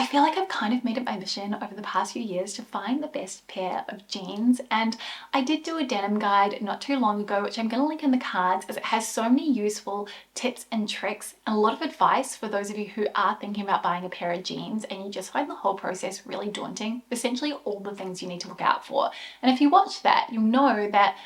feel like I've kind of made it my mission over the past few years to find the best pair of jeans, and I did do a denim guide not too long ago, which I'm going to link in the cards, as it has so many useful tips and tricks and a lot of advice for those of you who are thinking about buying a pair of jeans and you just find the whole process really daunting. Essentially all the things you need to look out for. And if you watch that, you'll know that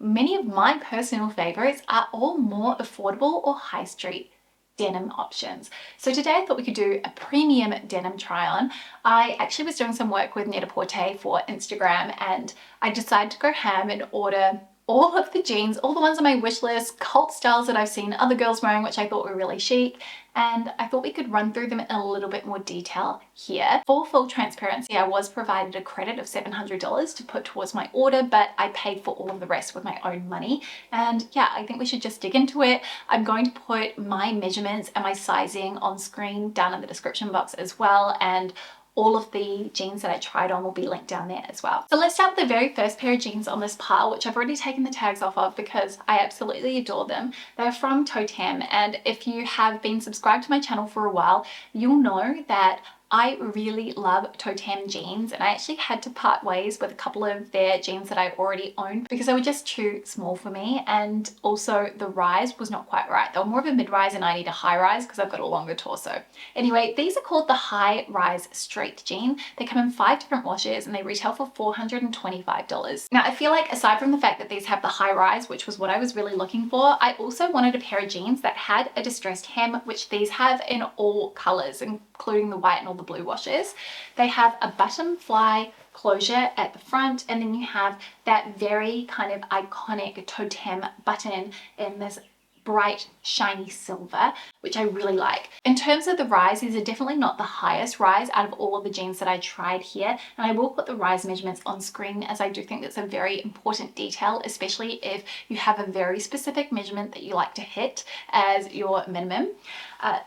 many of my personal favorites are all more affordable or high street denim options. So today I thought we could do a premium denim try on. I actually was doing some work with Net-a-Porter for Instagram, and I decided to go ham and order all of the jeans, all the ones on my wish list, cult styles that I've seen other girls wearing, which I thought were really chic, and I thought we could run through them in a little bit more detail here. For full transparency, I was provided a credit of $700 to put towards my order, but I paid for all of the rest with my own money. And yeah, I think we should just dig into it. I'm going to put my measurements and my sizing on screen down in the description box as well, and all of the jeans that I tried on will be linked down there as well. So let's start with the very first pair of jeans on this pile, which I've already taken the tags off of because I absolutely adore them. They're from Toteme, and if you have been subscribed to my channel for a while, you'll know that I really love Toteme jeans, and I actually had to part ways with a couple of their jeans that I already owned because they were just too small for me, and also the rise was not quite right. They were more of a mid-rise and I need a high rise because I've got a longer torso. Anyway, these are called the high rise straight jean. They come in 5 different washes and they retail for $425. Now I feel like aside from the fact that these have the high rise, which was what I was really looking for, I also wanted a pair of jeans that had a distressed hem, which these have in all colors, including the white and all the blue washes. They have a button fly closure at the front, and then you have that very kind of iconic Toteme button in this bright shiny silver, which I really like. In terms of the rise, these are definitely not the highest rise out of all of the jeans that I tried here, and I will put the rise measurements on screen, as I do think that's a very important detail, especially if you have a very specific measurement that you like to hit as your minimum.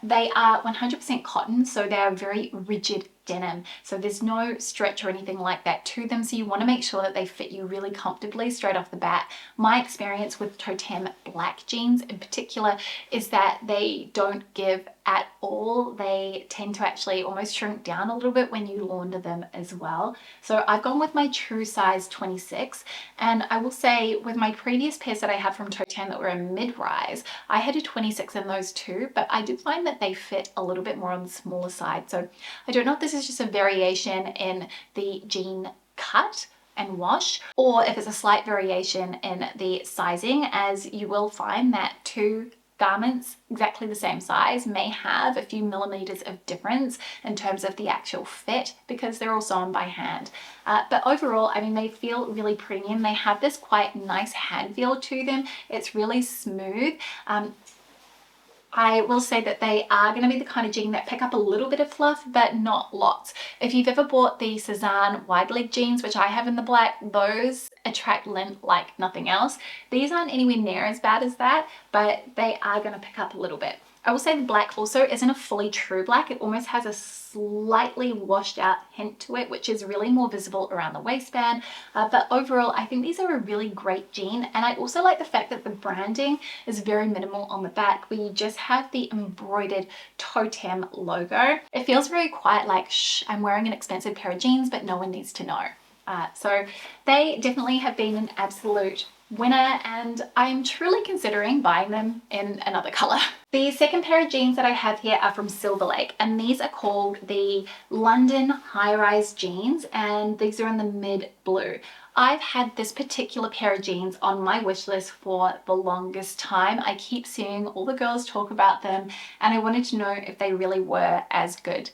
They are 100% cotton, so they are very rigid denim, so there's no stretch or anything like that to them, so you want to make sure that they fit you really comfortably straight off the bat. My experience with Toteme black jeans in particular is that they don't give at all. They tend to actually almost shrink down a little bit when you launder them as well. So I've gone with my true size 26, and I will say with my previous pairs that I had from Toteme that were a mid-rise, I had a 26 in those too, but I did find that they fit a little bit more on the smaller side. So I don't know if this is just a variation in the jean cut and wash, or if it's a slight variation in the sizing, as you will find that two garments exactly the same size may have a few millimeters of difference in terms of the actual fit because they're all sewn by hand. But overall, I mean, they feel really premium. They have this quite nice hand feel to them. It's really smooth. I will say that they are going to be the kind of jean that pick up a little bit of fluff, but not lots. If you've ever bought the Cezanne wide leg jeans, which I have in the black, those attract lint like nothing else. These aren't anywhere near as bad as that, but they are going to pick up a little bit. I will say the black also isn't a fully true black. It almost has a slightly washed out hint to it, which is really more visible around the waistband. But overall, I think these are a really great jean. And I also like the fact that the branding is very minimal on the back, where you just have the embroidered Toteme logo. It feels very quiet, like, shh, I'm wearing an expensive pair of jeans, but no one needs to know. So they definitely have been an absolute winner, and I'm truly considering buying them in another color. The second pair of jeans that I have here are from Silver Lake, and these are called the London high-rise jeans, and these are in the mid blue. I've had this particular pair of jeans on my wish list for the longest time. I keep seeing all the girls talk about them, and I wanted to know if they really were as good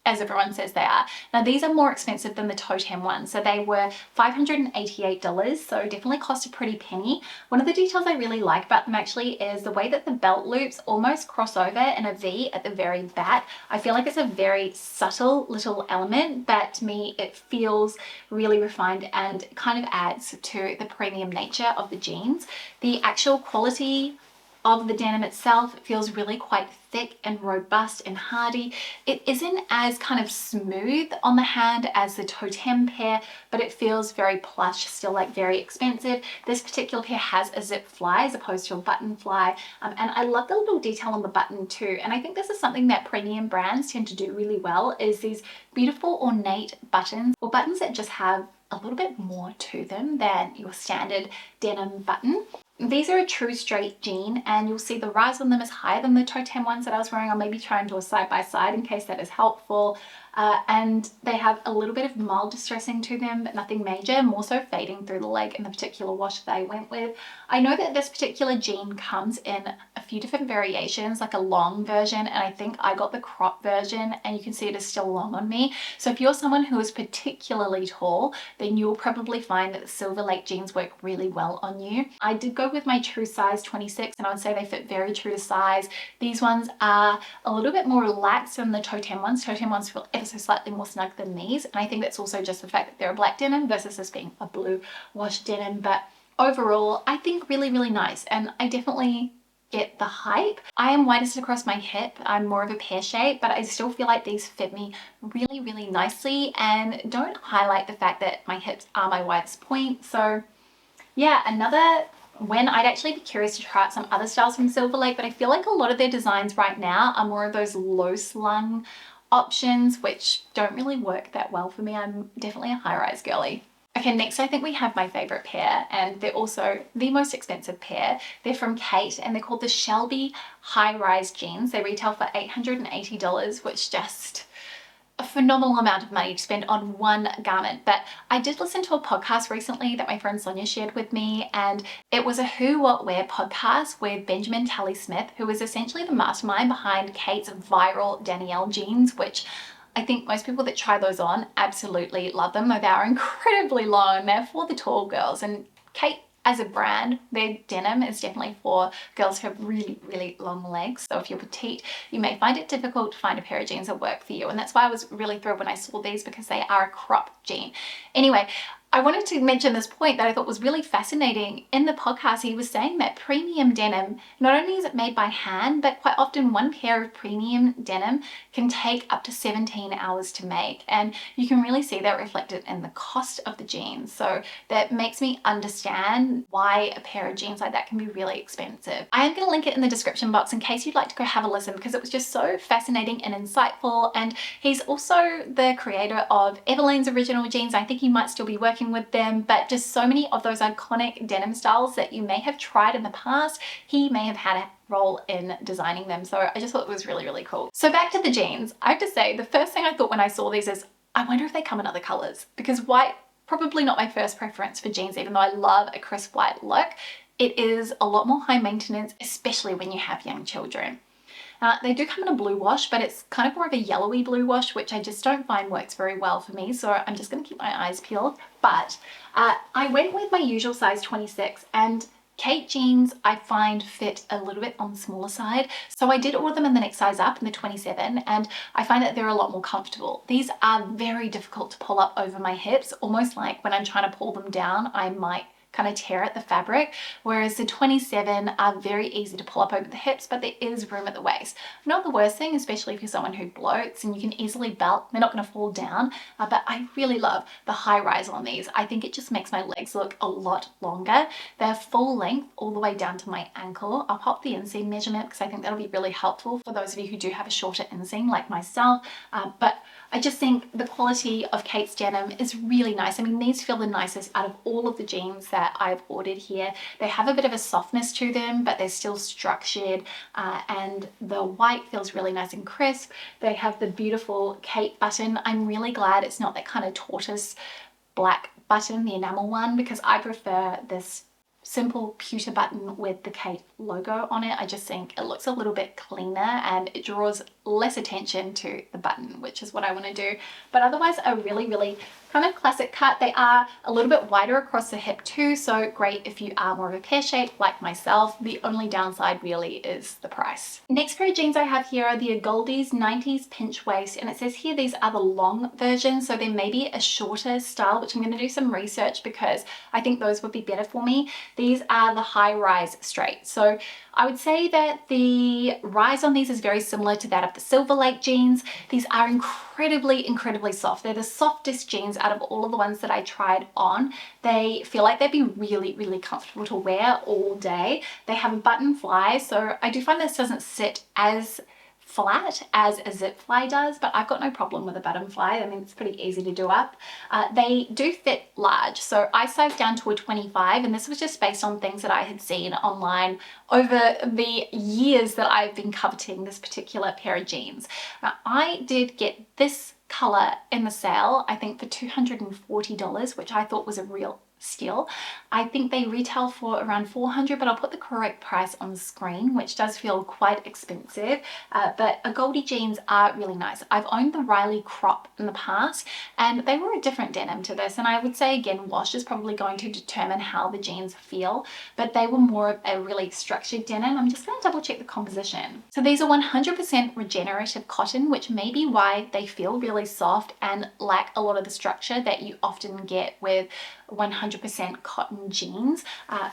as everyone says they are. Now these are more expensive than the Toteme ones, so they were $588, so definitely cost a pretty penny. One of the details I really like about them actually is the way that the belt loops almost cross over in a V at the very back. I feel like it's a very subtle little element, but to me it feels really refined and kind of adds to the premium nature of the jeans. The actual quality of the denim itself feels really quite thick and robust and hardy. It isn't as kind of smooth on the hand as the Toteme pair, but it feels very plush, still like very expensive. This particular pair has a zip fly as opposed to a button fly, and I love the little detail on the button too. And I think this is something that premium brands tend to do really well, is these beautiful ornate buttons, or buttons that just have a little bit more to them than your standard denim button. These are a true straight jean, and you'll see the rise on them is higher than the Toteme ones that I was wearing. I'll maybe try and do a side by side in case that is helpful. And they have a little bit of mild distressing to them, but nothing major, more so fading through the leg in the particular wash that I went with. I know that this particular jean comes in a few different variations, like a long version, and I think I got the crop version, and you can see it is still long on me. So if you're someone who is particularly tall, then you'll probably find that the Silver Lake jeans work really well on you. I did go with my true size 26, and I would say they fit very true to size. These ones are a little bit more relaxed than the Toteme ones. Toteme ones feel ever so slightly more snug than these, and I think that's also just the fact that they're a black denim versus this being a blue wash denim. But overall, I think really, really nice, and I definitely get the hype. I am widest across my hip. I'm more of a pear shape, but I still feel like these fit me really, really nicely and don't highlight the fact that my hips are my widest point. So yeah, another when I'd actually be curious to try out some other styles from Silver Lake, but I feel like a lot of their designs right now are more of those low slung options, which don't really work that well for me. I'm definitely a high-rise girly. Okay, next I think we have my favorite pair, and they're also the most expensive pair. They're from Khaite, and they're called the Shelby high-rise jeans. They retail for $880, which just a phenomenal amount of money to spend on one garment. But I did listen to a podcast recently that my friend Sonia shared with me, and it was a Who What Wear podcast with Benjamin Talley Smith, who is essentially the mastermind behind Khaite's viral Danielle jeans, which I think most people that try those on absolutely love them, though they are incredibly long. They're for the tall girls, and Khaite as a brand, their denim is definitely for girls who have really, really long legs. So if you're petite, you may find it difficult to find a pair of jeans that work for you. And that's why I was really thrilled when I saw these, because they are a crop jean. Anyway, I wanted to mention this point that I thought was really fascinating. In the podcast, he was saying that premium denim, not only is it made by hand, but quite often one pair of premium denim can take up to 17 hours to make. And you can really see that reflected in the cost of the jeans. So that makes me understand why a pair of jeans like that can be really expensive. I am going to link it in the description box in case you'd like to go have a listen, because it was just so fascinating and insightful. And he's also the creator of Everlane's original jeans. I think he might still be working with them, but just so many of those iconic denim styles that you may have tried in the past, he may have had a role in designing them. So I just thought it was really, really cool. So back to the jeans, I have to say the first thing I thought when I saw these is, I wonder if they come in other colors, because white, probably not my first preference for jeans, even though I love a crisp white look. It is a lot more high maintenance, especially when you have young children. They do come in a blue wash, but it's kind of more of a yellowy blue wash, which I just don't find works very well for me. So I'm just going to keep my eyes peeled. But I went with my usual size 26, and Khaite jeans I find fit a little bit on the smaller side. So I did order them in the next size up, in the 27, and I find that they're a lot more comfortable. These are very difficult to pull up over my hips, almost like when I'm trying to pull them down, I might kind of tear at the fabric, whereas the 27 are very easy to pull up over the hips, but there is room at the waist. Not the worst thing, especially if you're someone who bloats, and you can easily belt. They're not going to fall down, but I really love the high rise on these. I think it just makes my legs look a lot longer. They're full length all the way down to my ankle. I'll pop the inseam measurement because I think that'll be really helpful for those of you who do have a shorter inseam like myself, but I just think the quality of Khaite's denim is really nice. I mean, these feel the nicest out of all of the jeans that I've ordered here. They have a bit of a softness to them, but they're still structured, and the white feels really nice and crisp. They have the beautiful Khaite button. I'm really glad it's not that kind of tortoise black button, the enamel one, because I prefer this simple pewter button with the Khaite logo on it. I just think it looks a little bit cleaner and it draws less attention to the button, which is what I want to do. But otherwise, a really, really kind of classic cut. They are a little bit wider across the hip too, so great if you are more of a pear shape like myself. The only downside really is the price. Next pair of jeans I have here are the Agolde's 90s pinch waist, and it says here these are the long versions, so there may be a shorter style, which I'm going to do some research because I think those would be better for me. These are the high rise straight. So I would say that the rise on these is very similar to that of the Silver Lake jeans. These are incredibly soft. They're the softest jeans out of all of the ones that I tried on. They feel like they'd be really comfortable to wear all day. They have a button fly, so I do find this doesn't sit as flat as a zip fly does, but I've got no problem with a button fly. I mean, it's pretty easy to do up. They do fit large, so I sized down to a 25, and this was just based on things that I had seen online over the years that I've been coveting this particular pair of jeans. Now, I did get this color in the sale, I think for $240, which I thought was a real steal. I think they retail for around $400, but I'll put the correct price on the screen, which does feel quite expensive. But Agolde jeans are really nice. I've owned the Riley crop in the past, and they were a different denim to this. And I would say again, wash is probably going to determine how the jeans feel, but they were more of a really structured denim. I'm just going to double check the composition. So these are 100% regenerative cotton, which may be why they feel really soft and lack a lot of the structure that you often get with 100% cotton jeans,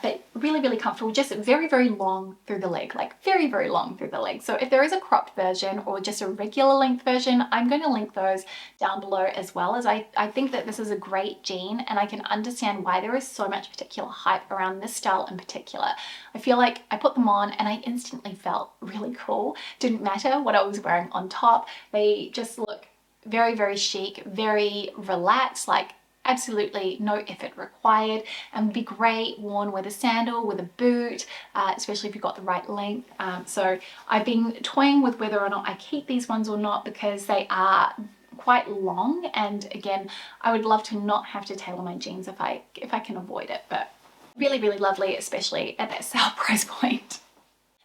but really comfortable, just very long through the leg, like very long through the leg. So if there is a cropped version or just a regular length version, I'm going to link those down below, as well as I think that this is a great jean, and I can understand why there is so much particular hype around this style in particular. I feel like I put them on and I instantly felt really cool. Didn't matter what I was wearing on top. They just look very chic, very relaxed, like absolutely no effort required, and would be great worn with a sandal, with a boot, especially if you've got the right length. So I've been toying with whether or not I keep these ones or not, because they are quite long, and again, I would love to not have to tailor my jeans if I can avoid it, but really lovely, especially at that sale price point.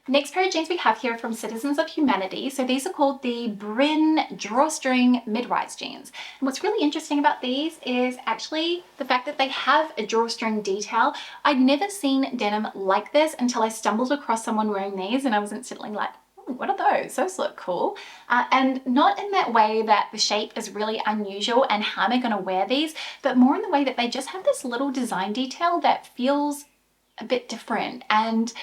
Next pair of jeans we have here from Citizens of Humanity. So these are called the Bryn drawstring mid-rise jeans. And what's really interesting about these is actually the fact that they have a drawstring detail. I'd never seen denim like this until I stumbled across someone wearing these, and I was instantly like, what are those? Those look cool. And not in that way that the shape is really unusual and how am I going to wear these, but more in the way that they just have this little design detail that feels a bit different and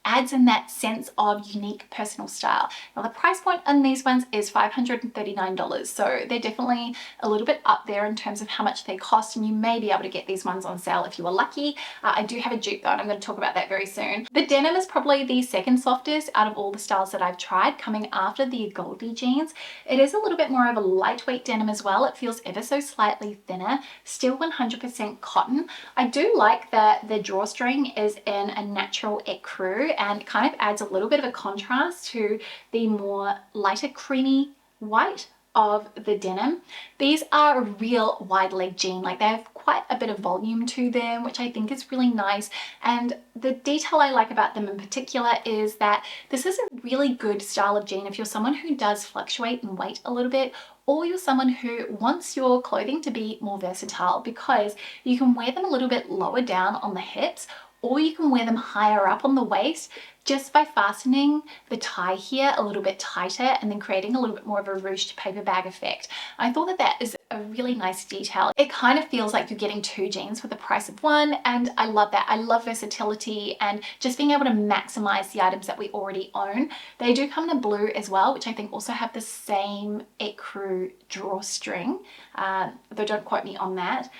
adds in that sense of unique personal style. Now the price point on these ones is $539, so they're definitely a little bit up there in terms of how much they cost, and you may be able to get these ones on sale if you were lucky. I do have a dupe though, and I'm going to talk about that very soon. The denim is probably the second softest out of all the styles that I've tried, coming after the Agolde jeans. It is a little bit more of a lightweight denim as well. It feels ever so slightly thinner, still 100% cotton. I do like that the drawstring is in a natural ecru, and kind of adds a little bit of a contrast to the more lighter creamy white of the denim. These are a real wide leg jean, like they have quite a bit of volume to them, which I think is really nice. And the detail I like about them in particular is that this is a really good style of jean if you're someone who does fluctuate in weight a little bit, or you're someone who wants your clothing to be more versatile, because you can wear them a little bit lower down on the hips, or you can wear them higher up on the waist just by fastening the tie here a little bit tighter and then creating a little bit more of a ruched paper bag effect. I thought that that is a really nice detail. It kind of feels like you're getting two jeans for the price of one, and I love that. I love versatility and just being able to maximize the items that we already own. They do come in blue as well, which I think also have the same ecru drawstring, though don't quote me on that.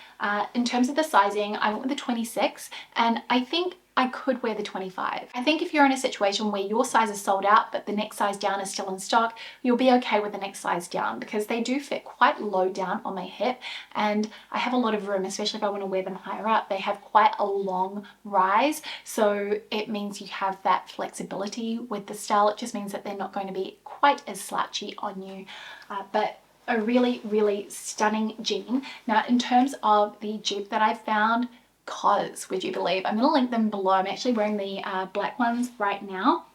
In terms of the sizing, I went with the 26, and I think I could wear the 25. I think if you're in a situation where your size is sold out but the next size down is still in stock, you'll be okay with the next size down, because they do fit quite low down on my hip, and I have a lot of room, especially if I want to wear them higher up. They have quite a long rise, so it means you have that flexibility with the style. It just means that they're not going to be quite as slouchy on you, but a really stunning jean. Now in terms of the dupe that I found, COS, would you believe? I'm going to link them below. I'm actually wearing the black ones right now.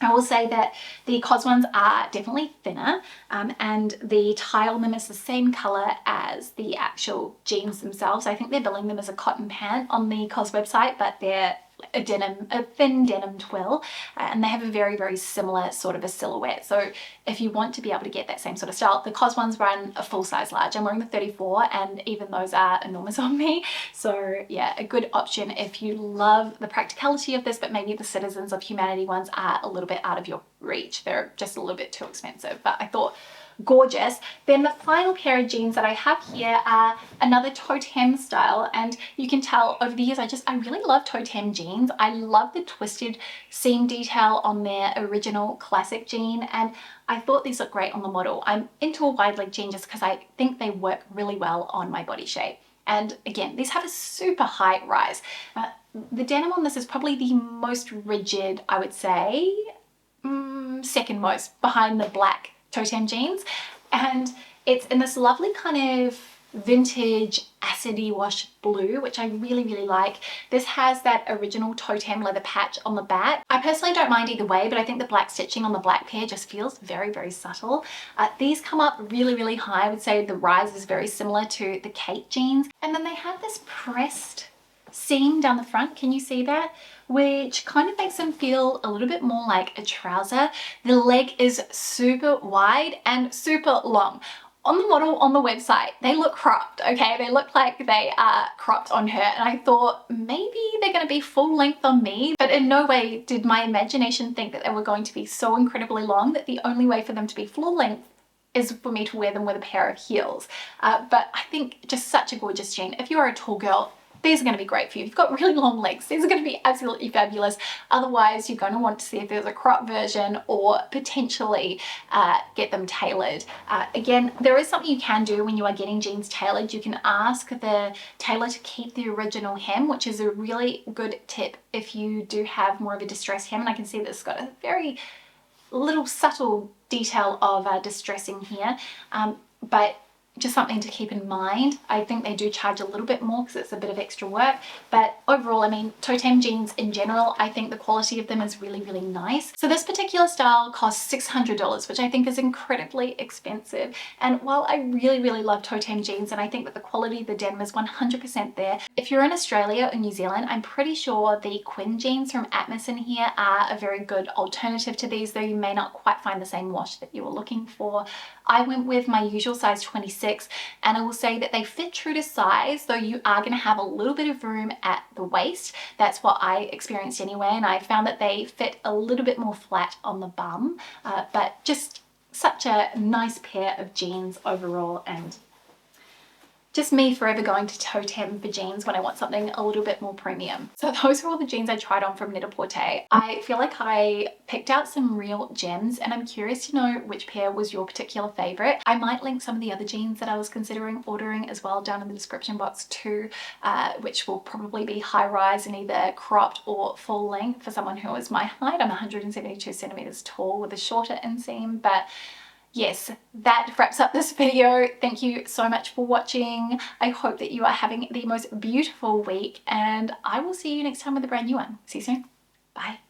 I will say that the COS ones are definitely thinner, and the tie on them is the same color as the actual jeans themselves. I think they're billing them as a cotton pant on the COS website, but they're a thin denim twill, and they have a very, very similar sort of a silhouette. So if you want to be able to get that same sort of style, the COS ones run a full size large. I'm wearing the 34 and even those are enormous on me. So yeah, a good option if you love the practicality of this, but maybe the Citizens of Humanity ones are a little bit out of your reach. They're just a little bit too expensive, but I thought gorgeous. Then the final pair of jeans that I have here are another Toteme style, and you can tell over the years I really love Toteme jeans. I love the twisted seam detail on their original classic jean, and I thought these look great on the model. I'm into a wide leg jean just because I think they work really well on my body shape. And again, these have a super high rise. The denim on this is probably the most rigid, I would say, second most behind the black Toteme jeans, and it's in this lovely kind of vintage acidy wash blue, which I really, really like. This has that original Toteme leather patch on the back. I personally don't mind either way, but I think the black stitching on the black pair just feels very, very subtle. These come up really, really high. I would say the rise is very similar to the Khaite jeans, and then they have this pressed seam down the front. Can you see that? Which kind of makes them feel a little bit more like a trouser. The leg is super wide and super long. On the model on the website, they look cropped, okay? They look like they are cropped on her, and I thought maybe they're gonna be full length on me, but in no way did my imagination think that they were going to be so incredibly long that the only way for them to be full length is for me to wear them with a pair of heels. But I think just such a gorgeous jean. If you are a tall girl, these are going to be great for you. If you've got really long legs, these are going to be absolutely fabulous. Otherwise, you're going to want to see if there's a crop version or potentially get them tailored. Again, there is something you can do when you are getting jeans tailored. You can ask the tailor to keep the original hem, which is a really good tip if you do have more of a distressed hem. And I can see that it's got a very little subtle detail of distressing here. But just something to keep in mind. I think they do charge a little bit more because it's a bit of extra work, but overall, I mean, Toteme jeans in general, I think the quality of them is really, really nice. So this particular style costs $600, which I think is incredibly expensive. And while I really, really love Toteme jeans, and I think that the quality of the denim is 100% there, if you're in Australia or New Zealand, I'm pretty sure the Quinn jeans from Atmos in here are a very good alternative to these, though you may not quite find the same wash that you were looking for. I went with my usual size 26, and I will say that they fit true to size, though you are going to have a little bit of room at the waist. That's what I experienced anyway, and I found that they fit a little bit more flat on the bum, but just such a nice pair of jeans overall, and just me forever going to Toteme for jeans when I want something a little bit more premium. So those are all the jeans I tried on from Net-a-Porter. I feel like I picked out some real gems, and I'm curious to know which pair was your particular favorite. I might link some of the other jeans that I was considering ordering as well down in the description box too, which will probably be high rise and either cropped or full length for someone who is my height. I'm 172 centimeters tall with a shorter inseam, but yes, that wraps up this video. Thank you so much for watching. I hope that you are having the most beautiful week, and I will see you next time with a brand new one. See you soon. Bye.